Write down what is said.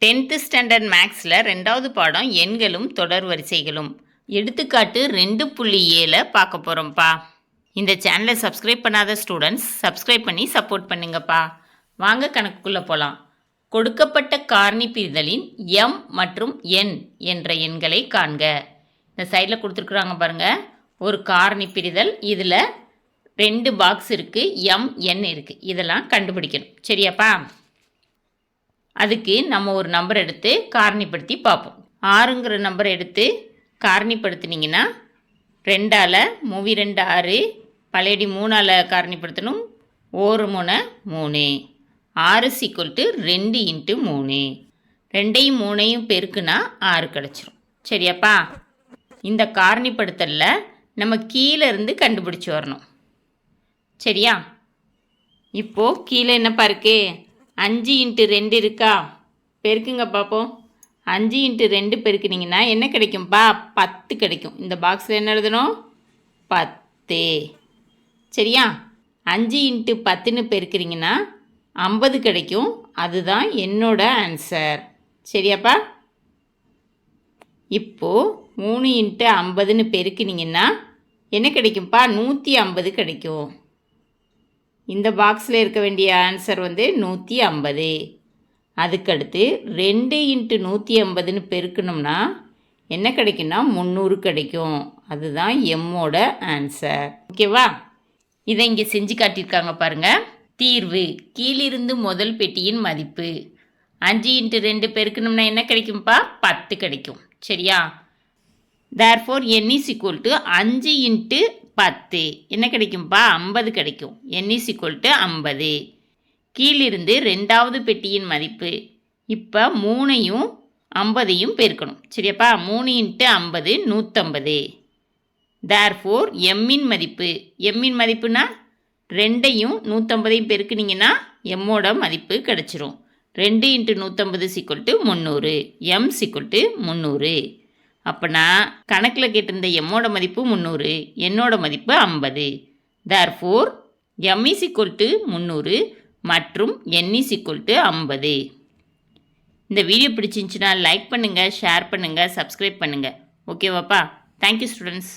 10th standard மேக்ஸில் 2வது பாடம் எண்களும் தொடர் வரிசைகளும். எடுத்துக்காட்டு 2.7 பார்க்க போகிறோம்ப்பா. இந்த சேனலை சப்ஸ்கிரைப் பண்ணாத ஸ்டூடெண்ட்ஸ் சப்ஸ்கிரைப் பண்ணி சப்போர்ட் பண்ணுங்கப்பா. வாங்க கணக்குக்குள்ளே போகலாம். கொடுக்கப்பட்ட காரணி பிரிதலின் m மற்றும் n என்ற எண்களை காண்க. இந்த சைடில் கொடுத்துருக்குறாங்க பாருங்கள். ஒரு காரணி பிரிதல், இதில் 2 பாக்ஸ் இருக்குது, m n இருக்குது. இதெல்லாம் கண்டுபிடிக்கணும். சரியாப்பா? அதுக்கு நம்ம ஒரு நம்பர் எடுத்து காரணிப்படுத்தி பார்ப்போம். 6ங்கிற நம்பர் எடுத்து காரணிப்படுத்தினீங்கன்னா 2ஆல் 2 6, பழையடி 3ஆல் காரணிப்படுத்தணும். 1 3 3, 6 2 × 3. 2ஐயும் 3ஐயும் பெருக்குனா 6 கிடச்சிரும். சரியாப்பா? இந்த காரணிப்படுத்தலில் நம்ம கீழே இருந்து கண்டுபிடிச்சி வரணும். சரியா? இப்போது கீழே என்னப்பா இருக்குது? 5 × 2 இருக்கா? பெருக்குங்க பார்ப்போம். 5 × 2 பெருக்குனிங்கன்னா என்ன கிடைக்கும்ப்பா? 10 கிடைக்கும். இந்த பாக்ஸில் என்ன எழுதணும்? 10. சரியா? 5 × 10ன்னு பெருக்குறீங்கன்னா 50 கிடைக்கும். அதுதான் என்னோட ஆன்சர். சரியாப்பா? இப்போது 3 × 50ன்னு பெருக்குனிங்கன்னா என்ன கிடைக்கும்ப்பா? 150 கிடைக்கும். இந்த பாக்ஸில் இருக்க வேண்டிய ஆன்சர் 150. அதுக்கடுத்து 2 × 150ன்னு பெருக்கணும்னா என்ன கிடைக்கும்னா 300 கிடைக்கும். அதுதான் எம்மோட ஆன்சர். ஓகேவா? இதை இங்கே செஞ்சு காட்டியிருக்காங்க பாருங்கள். தீர்வு: கீழிருந்து முதல் பெட்டியின் மதிப்பு. 5 × 2 பெருக்கணும்னா என்ன கிடைக்கும்ப்பா? 10 கிடைக்கும். சரியா? therefore n is equal to 5 × 10 என்ன கிடைக்கும்ப்பா? 50 கிடைக்கும். n is equal to 50. கீழிருந்து 2வது பெட்டியின் மதிப்பு. இப்போ 3ஐயும் 50ஐயும் பெருக்கணும். சரியாப்பா? 3 × 50 150. therefore m-இன் மதிப்பு. m-இன் மதிப்புனா 2ஐயும் 150ஐயும் பெருக்குனிங்கன்னா m-ஓட மதிப்பு கிடச்சிரும். 2 × 150 300. m 300. அப்போனா கணக்கில் கேட்டிருந்த எம்மோட மதிப்பு 300, என்னோட மதிப்பு 50. therefore m is equal to 300 மற்றும் n is equal to 50. இந்த வீடியோ பிடிச்சிருந்துச்சுன்னா லைக் பண்ணுங்கள், ஷேர் பண்ணுங்கள், சப்ஸ்கிரைப் பண்ணுங்கள். ஓகேவாப்பா? Thank you students.